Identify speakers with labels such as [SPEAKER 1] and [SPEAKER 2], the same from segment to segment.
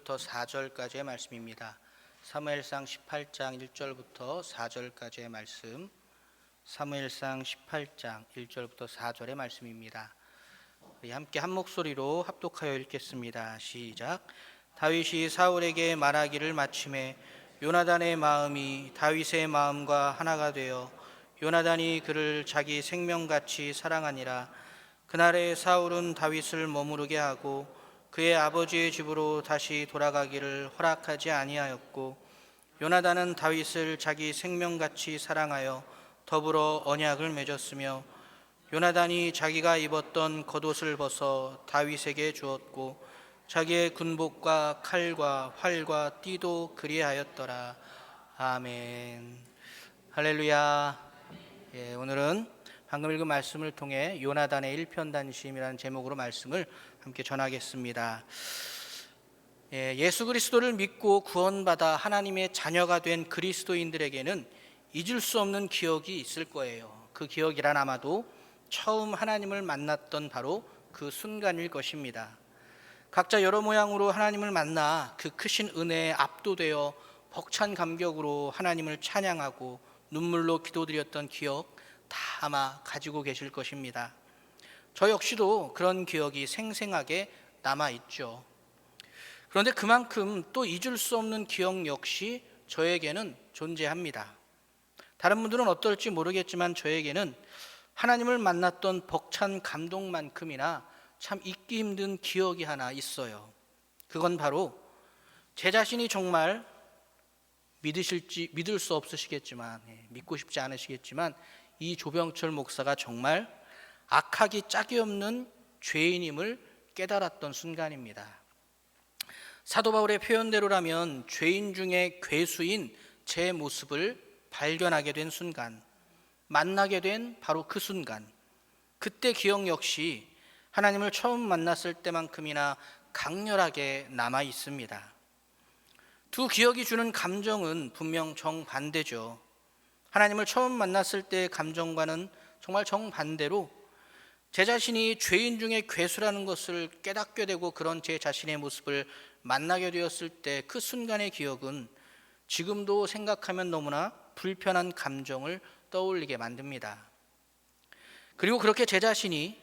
[SPEAKER 1] 1절부터 4절까지의 말씀입니다. 사무엘상 18장 1절부터 4절까지의 말씀, 사무엘상 18장 1절부터 4절의 말씀입니다. 우리 함께 한 목소리로 합독하여 읽겠습니다. 시작. 다윗이 사울에게 말하기를 마침에 요나단의 마음이 다윗의 마음과 하나가 되어 요나단이 그를 자기 생명같이 사랑하니라. 그날에 사울은 다윗을 머무르게 하고 그의 아버지의 집으로 다시 돌아가기를 허락하지 아니하였고, 요나단은 다윗을 자기 생명같이 사랑하여 더불어 언약을 맺었으며, 요나단이 자기가 입었던 겉옷을 벗어 다윗에게 주었고 자기의 군복과 칼과 활과 띠도 그리하였더라. 아멘. 할렐루야. 오늘은 방금 읽은 말씀을 통해 요나단의 일편단심이라는 제목으로 말씀을 함께 전하겠습니다. 예수 그리스도를 믿고 구원받아 하나님의 자녀가 된 그리스도인들에게는 잊을 수 없는 기억이 있을 거예요. 그 기억이란 아마도 처음 하나님을 만났던 바로 그 순간일 것입니다. 각자 여러 모양으로 하나님을 만나 그 크신 은혜에 압도되어 벅찬 감격으로 하나님을 찬양하고 눈물로 기도드렸던 기억 다 아마 가지고 계실 것입니다. 저 역시도 그런 기억이 생생하게 남아있죠. 그런데 그만큼 또 잊을 수 없는 기억 역시 저에게는 존재합니다. 다른 분들은 어떨지 모르겠지만 저에게는 하나님을 만났던 벅찬 감동만큼이나 참 잊기 힘든 기억이 하나 있어요. 그건 바로 제 자신이 정말 믿을 수 없으시겠지만, 믿고 싶지 않으시겠지만, 이 조병철 목사가 정말 악하기 짝이 없는 죄인임을 깨달았던 순간입니다. 사도 바울의 표현대로라면 죄인 중에 괴수인 제 모습을 발견하게 된 순간, 만나게 된 바로 그 순간, 그때 기억 역시 하나님을 처음 만났을 때만큼이나 강렬하게 남아 있습니다. 두 기억이 주는 감정은 분명 정반대죠. 하나님을 처음 만났을 때의 감정과는 정말 정반대로 제 자신이 죄인 중에 괴수라는 것을 깨닫게 되고 그런 제 자신의 모습을 만나게 되었을 때 그 순간의 기억은 지금도 생각하면 너무나 불편한 감정을 떠올리게 만듭니다. 그리고 그렇게 제 자신이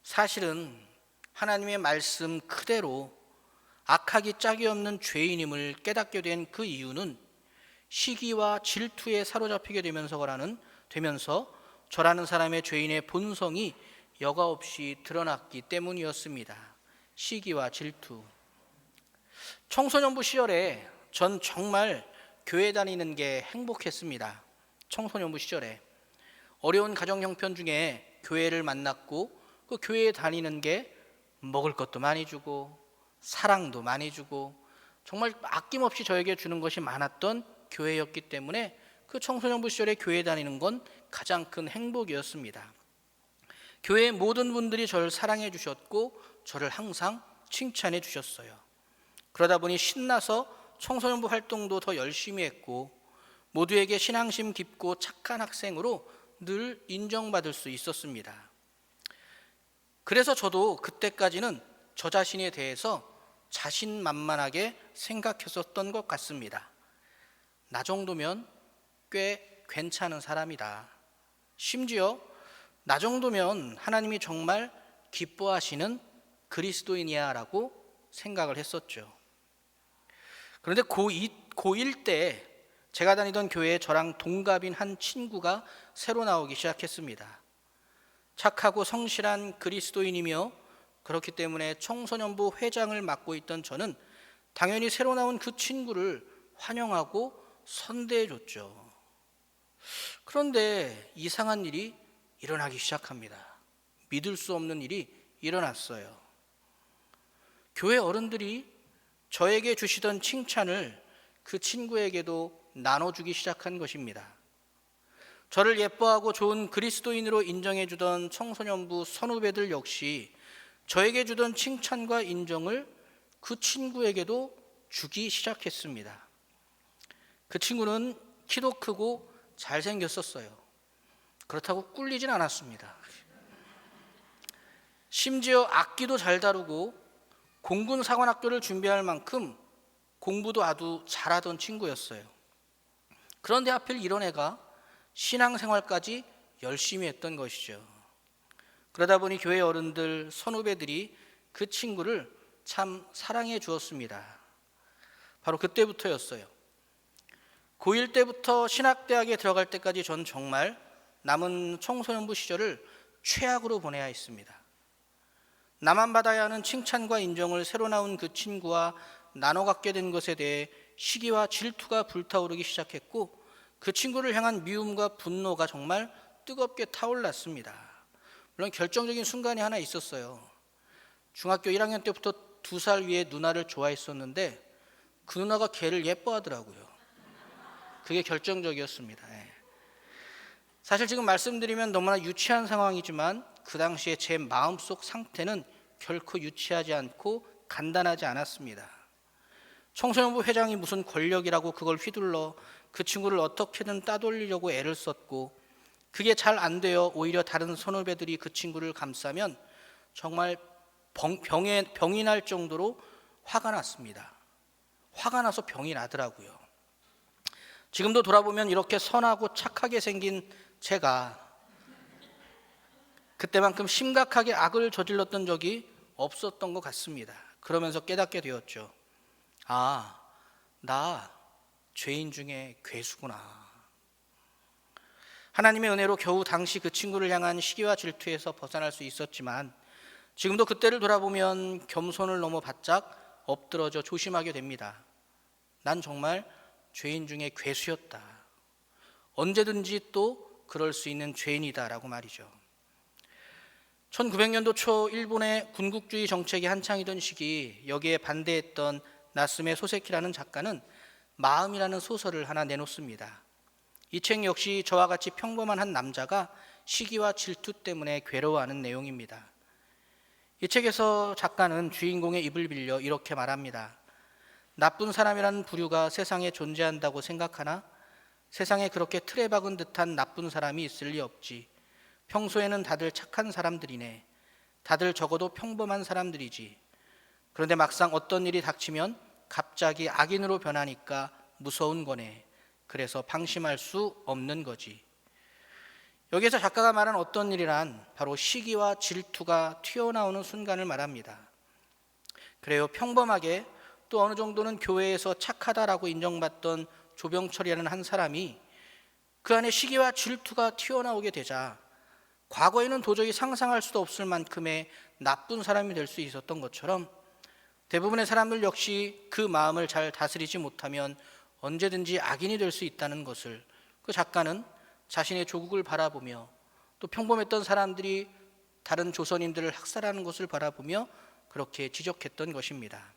[SPEAKER 1] 사실은 하나님의 말씀 그대로 악하기 짝이 없는 죄인임을 깨닫게 된 그 이유는 시기와 질투에 사로잡히게 되면서 저라는 사람의 죄인의 본성이 여과 없이 드러났기 때문이었습니다. 시기와 질투. 청소년부 시절에 전 정말 교회 다니는 게 행복했습니다. 청소년부 시절에 어려운 가정 형편 중에 교회를 만났고 그 교회에 다니는 게 먹을 것도 많이 주고 사랑도 많이 주고 정말 아낌없이 저에게 주는 것이 많았던 교회였기 때문에 그 청소년부 시절에 교회 다니는 건 가장 큰 행복이었습니다. 교회의 모든 분들이 저를 사랑해 주셨고 저를 항상 칭찬해 주셨어요. 그러다 보니 신나서 청소년부 활동도 더 열심히 했고 모두에게 신앙심 깊고 착한 학생으로 늘 인정받을 수 있었습니다. 그래서 저도 그때까지는 저 자신에 대해서 자신만만하게 생각했었던 것 같습니다. 나 정도면 꽤 괜찮은 사람이다. 심지어 나 정도면 하나님이 정말 기뻐하시는 그리스도인이야 라고 생각을 했었죠. 그런데 고1 때 제가 다니던 교회에 저랑 동갑인 한 친구가 새로 나오기 시작했습니다. 착하고 성실한 그리스도인이며 그렇기 때문에 청소년부 회장을 맡고 있던 저는 당연히 새로 나온 그 친구를 환영하고 선대해 줬죠. 그런데 이상한 일이 일어나기 시작합니다. 믿을 수 없는 일이 일어났어요. 교회 어른들이 저에게 주시던 칭찬을 그 친구에게도 나눠주기 시작한 것입니다. 저를 예뻐하고 좋은 그리스도인으로 인정해 주던 청소년부 선후배들 역시 저에게 주던 칭찬과 인정을 그 친구에게도 주기 시작했습니다. 그 친구는 키도 크고 잘생겼었어요. 그렇다고 꿀리진 않았습니다. 심지어 악기도 잘 다루고 공군사관학교를 준비할 만큼 공부도 아주 잘하던 친구였어요. 그런데 하필 이런 애가 신앙생활까지 열심히 했던 것이죠. 그러다 보니 교회 어른들, 선후배들이 그 친구를 참 사랑해 주었습니다. 바로 그때부터였어요. 고1 때부터 신학대학에 들어갈 때까지 전 정말 남은 청소년부 시절을 최악으로 보내야 했습니다. 나만 받아야 하는 칭찬과 인정을 새로 나온 그 친구와 나눠 갖게 된 것에 대해 시기와 질투가 불타오르기 시작했고, 그 친구를 향한 미움과 분노가 정말 뜨겁게 타올랐습니다. 물론 결정적인 순간이 하나 있었어요. 중학교 1학년 때부터 2살 위에 누나를 좋아했었는데 그 누나가 걔를 예뻐하더라고요. 그게 결정적이었습니다. 사실 지금 말씀드리면 너무나 유치한 상황이지만 그 당시에 제 마음속 상태는 결코 유치하지 않고 간단하지 않았습니다. 청소년부 회장이 무슨 권력이라고 그걸 휘둘러 그 친구를 어떻게든 따돌리려고 애를 썼고, 그게 잘 안 되어 오히려 다른 선후배들이 그 친구를 감싸면 정말 병이 날 정도로 화가 났습니다. 화가 나서 병이 나더라고요. 지금도 돌아보면 이렇게 선하고 착하게 생긴 제가 그때만큼 심각하게 악을 저질렀던 적이 없었던 것 같습니다. 그러면서 깨닫게 되었죠. 아, 나 죄인 중에 괴수구나. 하나님의 은혜로 겨우 당시 그 친구를 향한 시기와 질투에서 벗어날 수 있었지만, 지금도 그때를 돌아보면 겸손을 넘어 바짝 엎드러져 조심하게 됩니다. 난 정말 죄인 중에 괴수였다. 언제든지 또 그럴 수 있는 죄인이다라고 말이죠. 1900년도 초 일본의 군국주의 정책이 한창이던 시기, 여기에 반대했던 나스메 소세키라는 작가는 마음이라는 소설을 하나 내놓습니다. 이 책 역시 저와 같이 평범한 한 남자가 시기와 질투 때문에 괴로워하는 내용입니다. 이 책에서 작가는 주인공의 입을 빌려 이렇게 말합니다. 나쁜 사람이라는 부류가 세상에 존재한다고 생각하나? 세상에 그렇게 틀에 박은 듯한 나쁜 사람이 있을 리 없지. 평소에는 다들 착한 사람들이네. 다들 적어도 평범한 사람들이지. 그런데 막상 어떤 일이 닥치면 갑자기 악인으로 변하니까 무서운 거네. 그래서 방심할 수 없는 거지. 여기에서 작가가 말한 어떤 일이란 바로 시기와 질투가 튀어나오는 순간을 말합니다. 그래요, 평범하게 또 어느 정도는 교회에서 착하다라고 인정받던 조병철이라는 한 사람이 그 안에 시기와 질투가 튀어나오게 되자 과거에는 도저히 상상할 수도 없을 만큼의 나쁜 사람이 될 수 있었던 것처럼, 대부분의 사람들 역시 그 마음을 잘 다스리지 못하면 언제든지 악인이 될 수 있다는 것을 그 작가는 자신의 조국을 바라보며, 또 평범했던 사람들이 다른 조선인들을 학살하는 것을 바라보며 그렇게 지적했던 것입니다.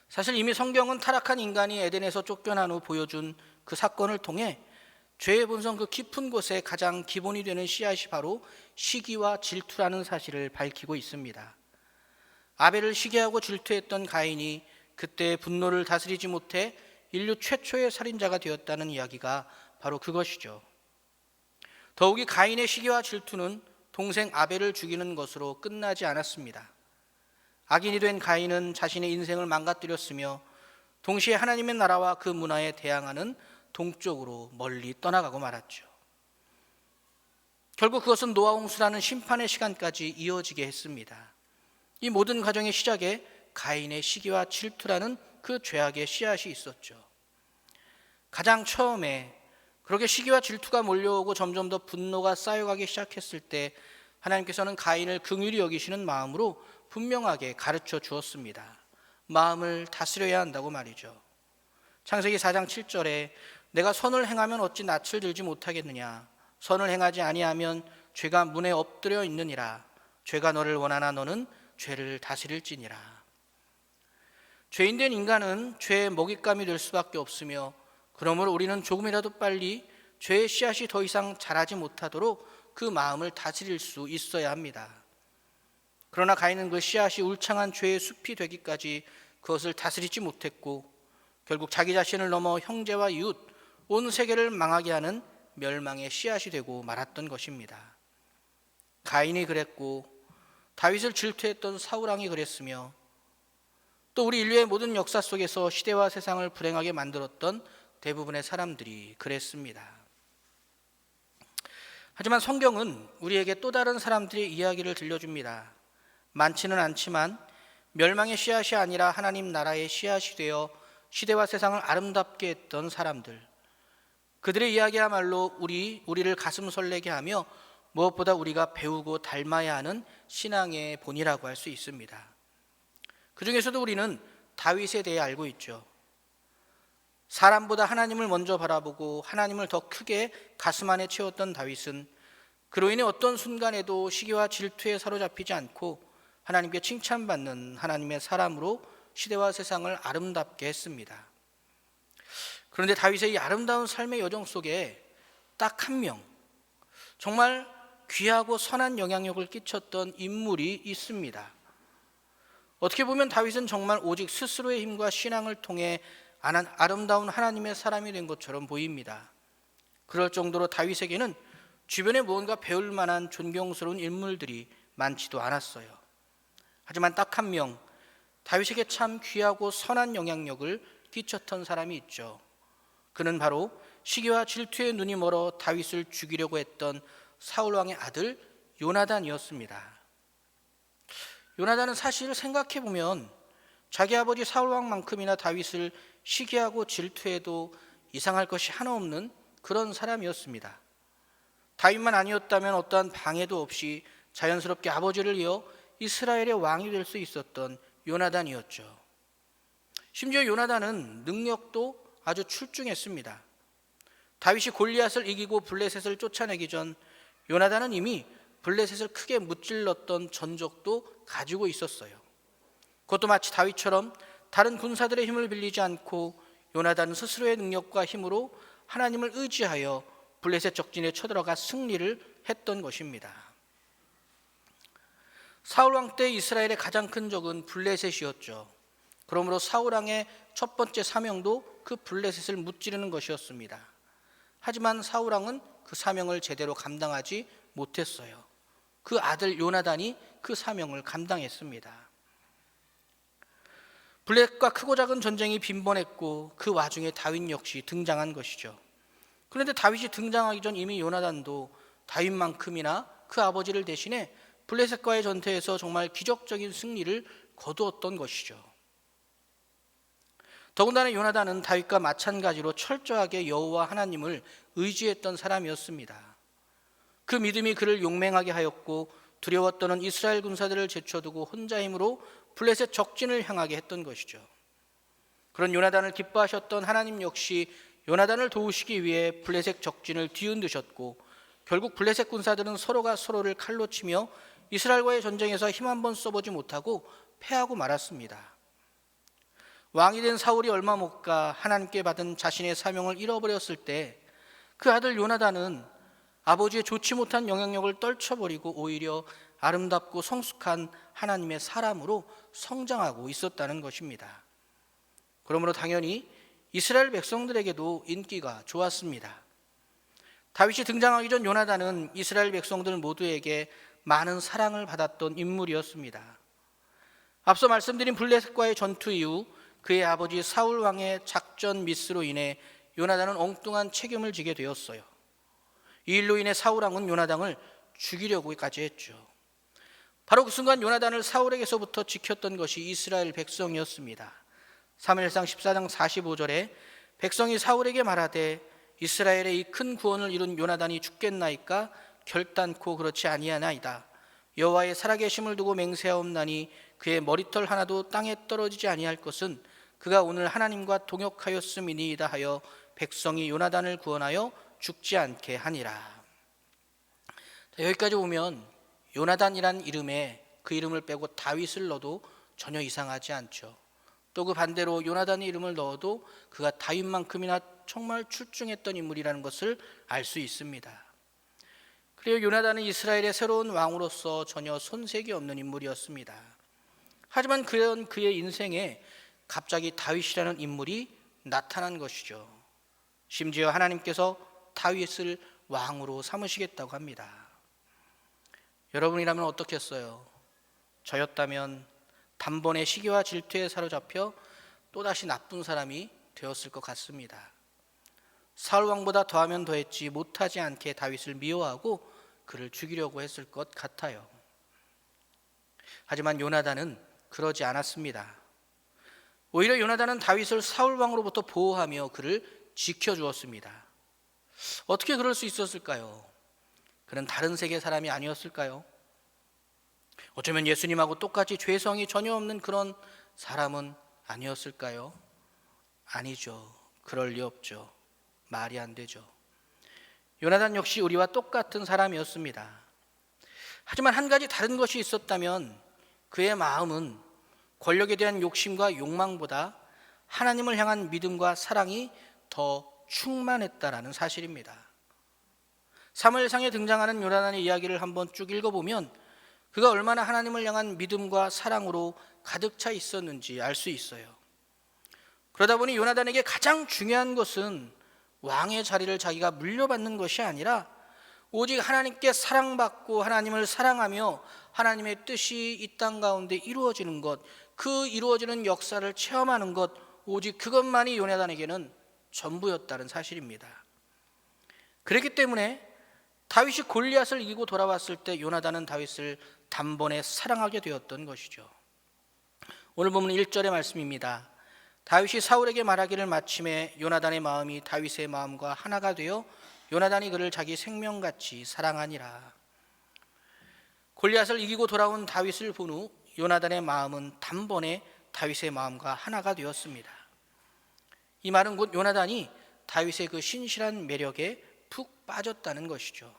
[SPEAKER 1] 사실 이미 성경은 타락한 인간이 에덴에서 쫓겨난 후 보여준 그 사건을 통해 죄의 본성 그 깊은 곳에 가장 기본이 되는 씨앗이 바로 시기와 질투라는 사실을 밝히고 있습니다. 아벨을 시기하고 질투했던 가인이 그때 분노를 다스리지 못해 인류 최초의 살인자가 되었다는 이야기가 바로 그것이죠. 더욱이 가인의 시기와 질투는 동생 아벨을 죽이는 것으로 끝나지 않았습니다. 악인이 된 가인은 자신의 인생을 망가뜨렸으며 동시에 하나님의 나라와 그 문화에 대항하는 동쪽으로 멀리 떠나가고 말았죠. 결국 그것은 노아 홍수라는 심판의 시간까지 이어지게 했습니다. 이 모든 과정의 시작에 가인의 시기와 질투라는 그 죄악의 씨앗이 있었죠. 가장 처음에 그렇게 시기와 질투가 몰려오고 점점 더 분노가 쌓여가기 시작했을 때 하나님께서는 가인을 긍휼히 여기시는 마음으로 분명하게 가르쳐 주었습니다. 마음을 다스려야 한다고 말이죠. 창세기 4장 7절에 내가 선을 행하면 어찌 낯을 들지 못하겠느냐. 선을 행하지 아니하면 죄가 문에 엎드려 있느니라. 죄가 너를 원하나 너는 죄를 다스릴지니라. 죄인된 인간은 죄의 먹잇감이 될 수밖에 없으며, 그러므로 우리는 조금이라도 빨리 죄의 씨앗이 더 이상 자라지 못하도록 그 마음을 다스릴 수 있어야 합니다. 그러나 가인은 그 씨앗이 울창한 죄의 숲이 되기까지 그것을 다스리지 못했고, 결국 자기 자신을 넘어 형제와 이웃, 온 세계를 망하게 하는 멸망의 씨앗이 되고 말았던 것입니다. 가인이 그랬고 다윗을 질투했던 사울왕이 그랬으며, 또 우리 인류의 모든 역사 속에서 시대와 세상을 불행하게 만들었던 대부분의 사람들이 그랬습니다. 하지만 성경은 우리에게 또 다른 사람들의 이야기를 들려줍니다. 많지는 않지만 멸망의 씨앗이 아니라 하나님 나라의 씨앗이 되어 시대와 세상을 아름답게 했던 사람들, 그들의 이야기야말로 우리를 가슴 설레게 하며 무엇보다 우리가 배우고 닮아야 하는 신앙의 본이라고 할 수 있습니다. 그 중에서도 우리는 다윗에 대해 알고 있죠. 사람보다 하나님을 먼저 바라보고 하나님을 더 크게 가슴 안에 채웠던 다윗은 그로 인해 어떤 순간에도 시기와 질투에 사로잡히지 않고 하나님께 칭찬받는 하나님의 사람으로 시대와 세상을 아름답게 했습니다. 그런데 다윗의 이 아름다운 삶의 여정 속에 딱 한 명, 정말 귀하고 선한 영향력을 끼쳤던 인물이 있습니다. 어떻게 보면 다윗은 정말 오직 스스로의 힘과 신앙을 통해 아름다운 하나님의 사람이 된 것처럼 보입니다. 그럴 정도로 다윗에게는 주변에 무언가 배울 만한 존경스러운 인물들이 많지도 않았어요. 하지만 딱 한 명, 다윗에게 참 귀하고 선한 영향력을 끼쳤던 사람이 있죠. 그는 바로 시기와 질투에 눈이 멀어 다윗을 죽이려고 했던 사울왕의 아들 요나단이었습니다. 요나단은 사실 생각해보면 자기 아버지 사울왕만큼이나 다윗을 시기하고 질투해도 이상할 것이 하나 없는 그런 사람이었습니다. 다윗만 아니었다면 어떠한 방해도 없이 자연스럽게 아버지를 이어 이스라엘의 왕이 될 수 있었던 요나단이었죠. 심지어 요나단은 능력도 아주 출중했습니다. 다윗이 골리앗을 이기고 블레셋을 쫓아내기 전 요나단은 이미 블레셋을 크게 무찔렀던 전적도 가지고 있었어요. 그것도 마치 다윗처럼 다른 군사들의 힘을 빌리지 않고 요나단은 스스로의 능력과 힘으로 하나님을 의지하여 블레셋 적진에 쳐들어가 승리를 했던 것입니다. 사울왕 때 이스라엘의 가장 큰 적은 블레셋이었죠. 그러므로 사울왕의 첫 번째 사명도 그 블레셋을 무찌르는 것이었습니다. 하지만 사울왕은 그 사명을 제대로 감당하지 못했어요. 그 아들 요나단이 그 사명을 감당했습니다. 블레셋과 크고 작은 전쟁이 빈번했고 그 와중에 다윗 역시 등장한 것이죠. 그런데 다윗이 등장하기 전 이미 요나단도 다윗만큼이나 그 아버지를 대신해 블레셋과의 전투에서 정말 기적적인 승리를 거두었던 것이죠. 더군다나 요나단은 다윗과 마찬가지로 철저하게 여호와 하나님을 의지했던 사람이었습니다. 그 믿음이 그를 용맹하게 하였고 두려웠던 이스라엘 군사들을 제쳐두고 혼자 힘으로 블레셋 적진을 향하게 했던 것이죠. 그런 요나단을 기뻐하셨던 하나님 역시 요나단을 도우시기 위해 블레셋 적진을 뒤흔드셨고 결국 블레셋 군사들은 서로가 서로를 칼로 치며 이스라엘과의 전쟁에서 힘 한번 써보지 못하고 패하고 말았습니다. 왕이 된 사울이 얼마 못 가 하나님께 받은 자신의 사명을 잃어버렸을 때 그 아들 요나단은 아버지의 좋지 못한 영향력을 떨쳐버리고 오히려 아름답고 성숙한 하나님의 사람으로 성장하고 있었다는 것입니다. 그러므로 당연히 이스라엘 백성들에게도 인기가 좋았습니다. 다윗이 등장하기 전 요나단은 이스라엘 백성들 모두에게 많은 사랑을 받았던 인물이었습니다. 앞서 말씀드린 블레셋과의 전투 이후 그의 아버지 사울 왕의 작전 미스로 인해 요나단은 엉뚱한 책임을 지게 되었어요. 이 일로 인해 사울 왕은 요나단을 죽이려고까지 했죠. 바로 그 순간 요나단을 사울에게서부터 지켰던 것이 이스라엘 백성이었습니다. 사무엘상 14장 45절에 백성이 사울에게 말하되 이스라엘의 이 큰 구원을 이룬 요나단이 죽겠나이까 결단코 그렇지 아니하나이다. 여호와의 살아계심을 두고 맹세하옵나니 그의 머리털 하나도 땅에 떨어지지 아니할 것은 그가 오늘 하나님과 동역하였음이니이다 하여 백성이 요나단을 구원하여 죽지 않게 하니라. 여기까지 보면 요나단이란 이름에 그 이름을 빼고 다윗을 넣어도 전혀 이상하지 않죠. 또 그 반대로 요나단의 이름을 넣어도 그가 다윗만큼이나 정말 출중했던 인물이라는 것을 알 수 있습니다. 그리고 요나단은 이스라엘의 새로운 왕으로서 전혀 손색이 없는 인물이었습니다. 하지만 그의 인생에 갑자기 다윗이라는 인물이 나타난 것이죠. 심지어 하나님께서 다윗을 왕으로 삼으시겠다고 합니다. 여러분이라면 어떻겠어요? 저였다면 단번에 시기와 질투에 사로잡혀 또다시 나쁜 사람이 되었을 것 같습니다. 사울 왕보다 더하면 더했지 못하지 않게 다윗을 미워하고 그를 죽이려고 했을 것 같아요. 하지만 요나단은 그러지 않았습니다. 오히려 요나단은 다윗을 사울 왕으로부터 보호하며 그를 지켜주었습니다. 어떻게 그럴 수 있었을까요? 그는 다른 세계 사람이 아니었을까요? 어쩌면 예수님하고 똑같이 죄성이 전혀 없는 그런 사람은 아니었을까요? 아니죠. 그럴 리 없죠. 말이 안 되죠. 요나단 역시 우리와 똑같은 사람이었습니다. 하지만 한 가지 다른 것이 있었다면 그의 마음은 권력에 대한 욕심과 욕망보다 하나님을 향한 믿음과 사랑이 더 충만했다라는 사실입니다. 사무엘상에 등장하는 요나단의 이야기를 한번 쭉 읽어보면 그가 얼마나 하나님을 향한 믿음과 사랑으로 가득 차 있었는지 알 수 있어요. 그러다 보니 요나단에게 가장 중요한 것은 왕의 자리를 자기가 물려받는 것이 아니라 오직 하나님께 사랑받고 하나님을 사랑하며 하나님의 뜻이 이 땅 가운데 이루어지는 것, 그 이루어지는 역사를 체험하는 것, 오직 그것만이 요나단에게는 전부였다는 사실입니다. 그렇기 때문에 다윗이 골리앗을 이기고 돌아왔을 때 요나단은 다윗을 단번에 사랑하게 되었던 것이죠. 오늘 보면 1절의 말씀입니다. 다윗이 사울에게 말하기를 마침에 요나단의 마음이 다윗의 마음과 하나가 되어 요나단이 그를 자기 생명같이 사랑하니라. 골리앗을 이기고 돌아온 다윗을 본 후 요나단의 마음은 단번에 다윗의 마음과 하나가 되었습니다. 이 말은 곧 요나단이 다윗의 그 신실한 매력에 푹 빠졌다는 것이죠.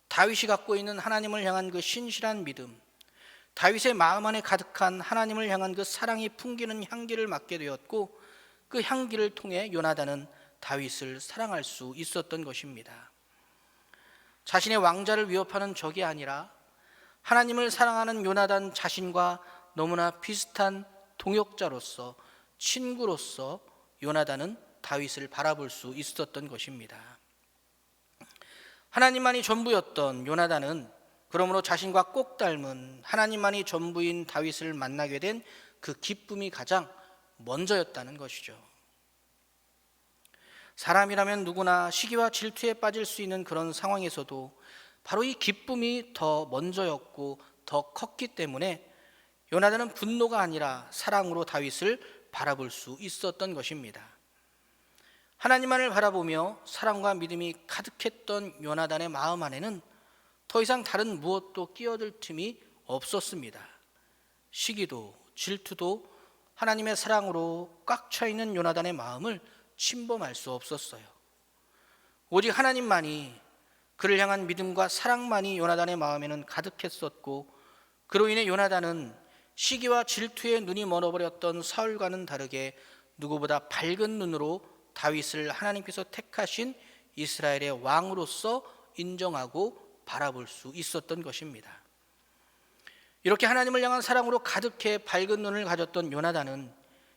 [SPEAKER 1] 다윗이 갖고 있는 하나님을 향한 그 신실한 믿음, 다윗의 마음 안에 가득한 하나님을 향한 그 사랑이 풍기는 향기를 맡게 되었고 그 향기를 통해 요나단은 다윗을 사랑할 수 있었던 것입니다. 자신의 왕자를 위협하는 적이 아니라 하나님을 사랑하는 요나단 자신과 너무나 비슷한 동역자로서, 친구로서 요나단은 다윗을 바라볼 수 있었던 것입니다. 하나님만이 전부였던 요나단은 그러므로 자신과 꼭 닮은 하나님만이 전부인 다윗을 만나게 된 그 기쁨이 가장 먼저였다는 것이죠. 사람이라면 누구나 시기와 질투에 빠질 수 있는 그런 상황에서도 바로 이 기쁨이 더 먼저였고 더 컸기 때문에 요나단은 분노가 아니라 사랑으로 다윗을 바라볼 수 있었던 것입니다. 하나님만을 바라보며 사랑과 믿음이 가득했던 요나단의 마음 안에는 더 이상 다른 무엇도 끼어들 틈이 없었습니다. 시기도 질투도 하나님의 사랑으로 꽉 차 있는 요나단의 마음을 침범할 수 없었어요. 오직 하나님만이, 그를 향한 믿음과 사랑만이 요나단의 마음에는 가득했었고 그로 인해 요나단은 시기와 질투에 눈이 멀어버렸던 사울과는 다르게 누구보다 밝은 눈으로 다윗을 하나님께서 택하신 이스라엘의 왕으로서 인정하고 바라볼 수 있었던 것입니다. 이렇게 하나님을 향한 사랑으로 가득해 밝은 눈을 가졌던 요나단은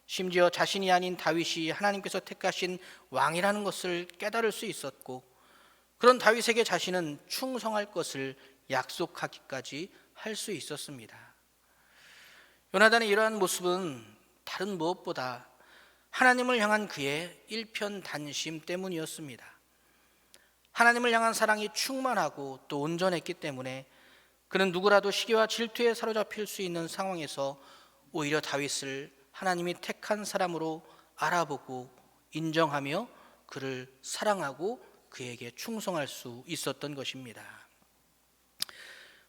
[SPEAKER 1] 심지어 자신이 아닌 다윗이 하나님께서 택하신 왕이라는 것을 깨달을 수 있었고 그런 다윗에게 자신은 충성할 것을 약속하기까지 할 수 있었습니다. 요나단의 이러한 모습은 다른 무엇보다 하나님을 향한 그의 일편단심 때문이었습니다. 하나님을 향한 사랑이 충만하고 또 온전했기 때문에 그는 누구라도 시기와 질투에 사로잡힐 수 있는 상황에서 오히려 다윗을 하나님이 택한 사람으로 알아보고 인정하며 그를 사랑하고 그에게 충성할 수 있었던 것입니다.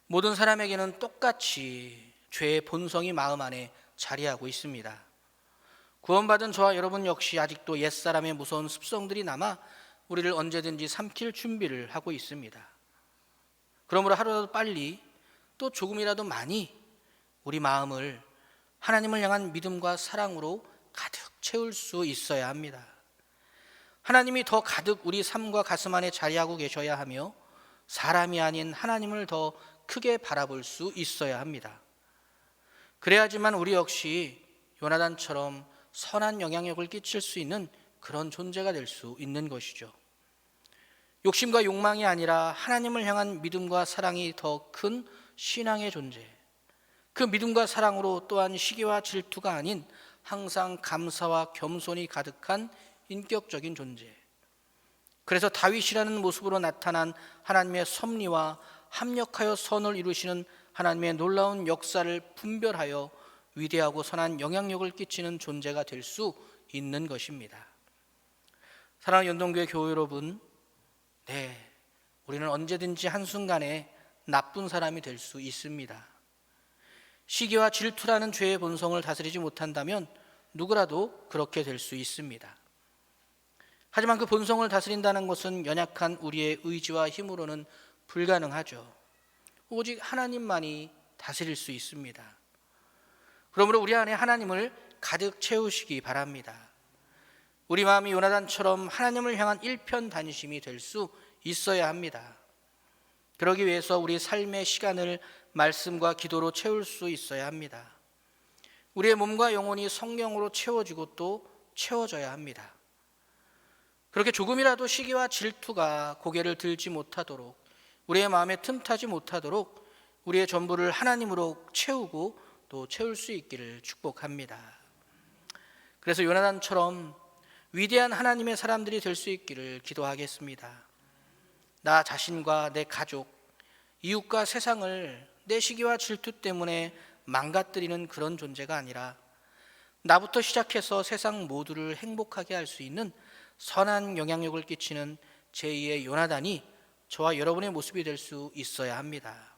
[SPEAKER 1] 모든 사람에게는 똑같이 죄의 본성이 마음 안에 자리하고 있습니다. 구원받은 저와 여러분 역시 아직도 옛사람의 무서운 습성들이 남아 우리를 언제든지 삼킬 준비를 하고 있습니다. 그러므로 하루라도 빨리 또 조금이라도 많이 우리 마음을 하나님을 향한 믿음과 사랑으로 가득 채울 수 있어야 합니다. 하나님이 더 가득 우리 삶과 가슴 안에 자리하고 계셔야 하며 사람이 아닌 하나님을 더 크게 바라볼 수 있어야 합니다. 그래야지만 우리 역시 요나단처럼 선한 영향력을 끼칠 수 있는 그런 존재가 될 수 있는 것이죠. 욕심과 욕망이 아니라 하나님을 향한 믿음과 사랑이 더 큰 신앙의 존재, 그 믿음과 사랑으로 또한 시기와 질투가 아닌 항상 감사와 겸손이 가득한 인격적인 존재. 그래서 다윗이라는 모습으로 나타난 하나님의 섭리와 합력하여 선을 이루시는 하나님의 놀라운 역사를 분별하여 위대하고 선한 영향력을 끼치는 존재가 될 수 있는 것입니다. 사랑하는 연동교회 교회 여러분, 우리는 언제든지 한순간에 나쁜 사람이 될 수 있습니다. 시기와 질투라는 죄의 본성을 다스리지 못한다면 누구라도 그렇게 될 수 있습니다. 하지만 그 본성을 다스린다는 것은 연약한 우리의 의지와 힘으로는 불가능하죠. 오직 하나님만이 다스릴 수 있습니다. 그러므로 우리 안에 하나님을 가득 채우시기 바랍니다. 우리 마음이 요나단처럼 하나님을 향한 일편단심이 될 수 있어야 합니다. 그러기 위해서 우리 삶의 시간을 말씀과 기도로 채울 수 있어야 합니다. 우리의 몸과 영혼이 성령으로 채워지고 또 채워져야 합니다. 그렇게 조금이라도 시기와 질투가 고개를 들지 못하도록, 우리의 마음에 틈타지 못하도록 우리의 전부를 하나님으로 채우고 또 채울 수 있기를 축복합니다. 그래서 요나단처럼 위대한 하나님의 사람들이 될 수 있기를 기도하겠습니다. 나 자신과 내 가족, 이웃과 세상을 내 시기와 질투 때문에 망가뜨리는 그런 존재가 아니라 나부터 시작해서 세상 모두를 행복하게 할 수 있는 선한 영향력을 끼치는 제2의 요나단이 저와 여러분의 모습이 될 수 있어야 합니다.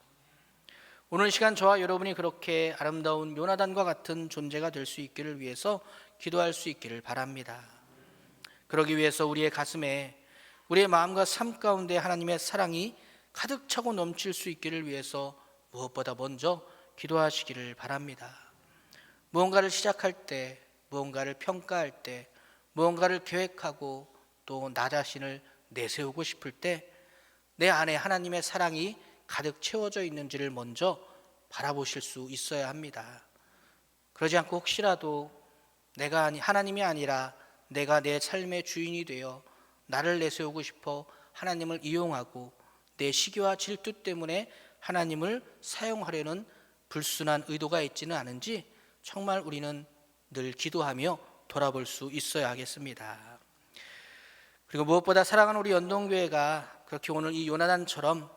[SPEAKER 1] 오늘 시간 저와 여러분이 그렇게 아름다운 요나단과 같은 존재가 될 수 있기를 위해서 기도할 수 있기를 바랍니다. 그러기 위해서 우리의 가슴에, 우리의 마음과 삶 가운데 하나님의 사랑이 가득 차고 넘칠 수 있기를 위해서 무엇보다 먼저 기도하시기를 바랍니다. 무언가를 시작할 때, 무언가를 평가할 때, 무언가를 계획하고 또 나 자신을 내세우고 싶을 때 내 안에 하나님의 사랑이 가득 채워져 있는지를 먼저 바라보실 수 있어야 합니다. 그러지 않고 혹시라도 내가 하나님이 아니라 내가 내 삶의 주인이 되어 나를 내세우고 싶어 하나님을 이용하고 내 시기와 질투 때문에 하나님을 사용하려는 불순한 의도가 있지는 않은지 정말 우리는 늘 기도하며 돌아볼 수 있어야 하겠습니다. 그리고 무엇보다 사랑하는 우리 연동교회가 그렇게 오늘 이 요나단처럼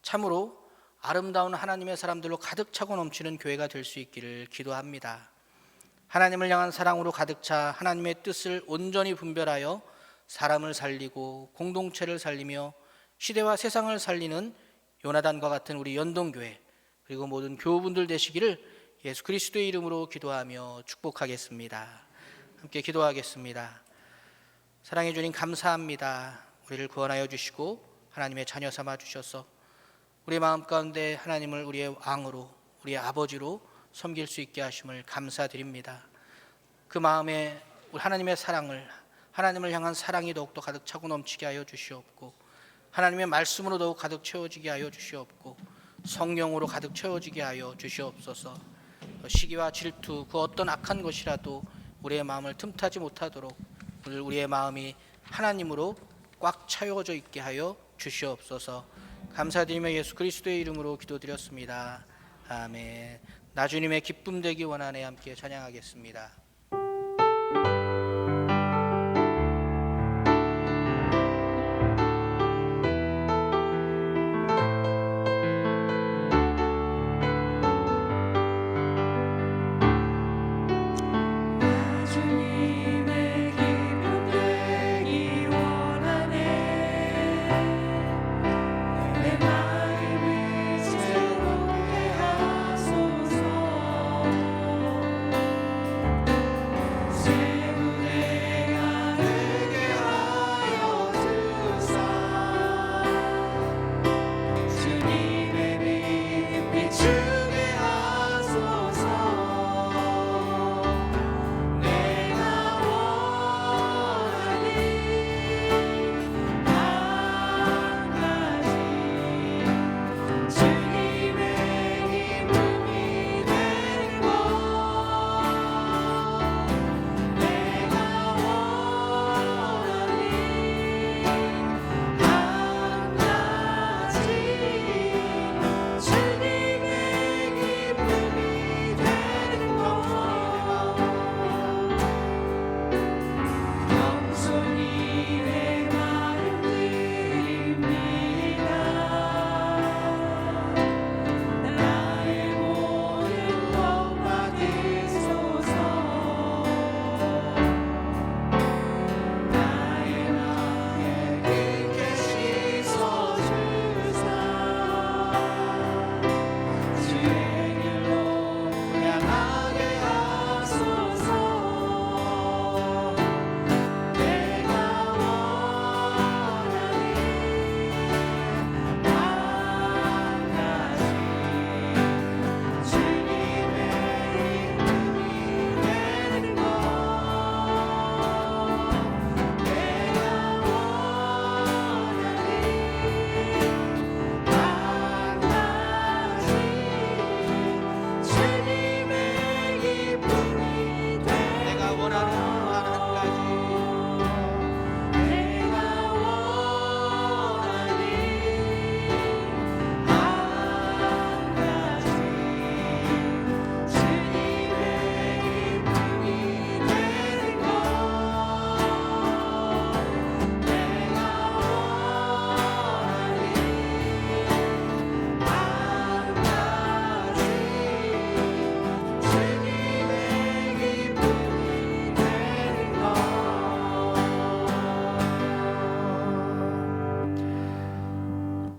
[SPEAKER 1] 참으로 아름다운 하나님의 사람들로 가득 차고 넘치는 교회가 될 수 있기를 기도합니다. 하나님을 향한 사랑으로 가득 차 하나님의 뜻을 온전히 분별하여 사람을 살리고 공동체를 살리며 시대와 세상을 살리는 요나단과 같은 우리 연동교회, 그리고 모든 교우분들 되시기를 예수 그리스도의 이름으로 기도하며 축복하겠습니다. 함께 기도하겠습니다. 사랑해 주님 감사합니다. 우리를 구원하여 주시고 하나님의 자녀 삼아 주셔서 우리 마음 가운데 하나님을 우리의 왕으로, 우리의 아버지로 섬길 수 있게 하심을 감사드립니다. 그 마음에 하나님의 사랑을, 하나님을 향한 사랑이 더욱더 가득 차고 넘치게 하여 주시옵고, 하나님의 말씀으로 더욱 가득 채워지게 하여 주시옵고, 성령으로 가득 채워지게 하여 주시옵소서. 시기와 질투, 그 어떤 악한 것이라도 우리의 마음을 틈타지 못하도록 우리의 마음이 하나님으로 꽉 차워져 있게 하여 주시옵소서. 감사드리며 예수 그리스도의 이름으로 기도드렸습니다. 아멘. 나주님의 기쁨 되기 원하네. 함께 찬양하겠습니다.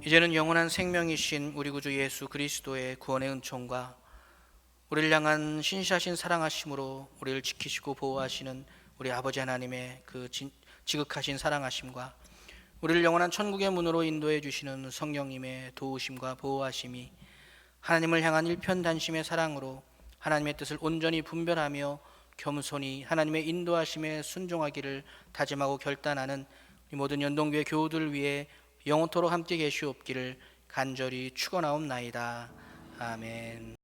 [SPEAKER 1] 이제는 영원한 생명이신 우리 구주 예수 그리스도의 구원의 은총과 우리를 향한 신실하신 사랑하심으로 우리를 지키시고 보호하시는 우리 아버지 하나님의 그 지극하신 사랑하심과 우리를 영원한 천국의 문으로 인도해 주시는 성령님의 도우심과 보호하심이 하나님을 향한 일편단심의 사랑으로 하나님의 뜻을 온전히 분별하며 겸손히 하나님의 인도하심에 순종하기를 다짐하고 결단하는 우리 모든 연동교회 교우들 위해 영원토록 함께 계시옵기를 간절히 축원하옵나이다. 아멘.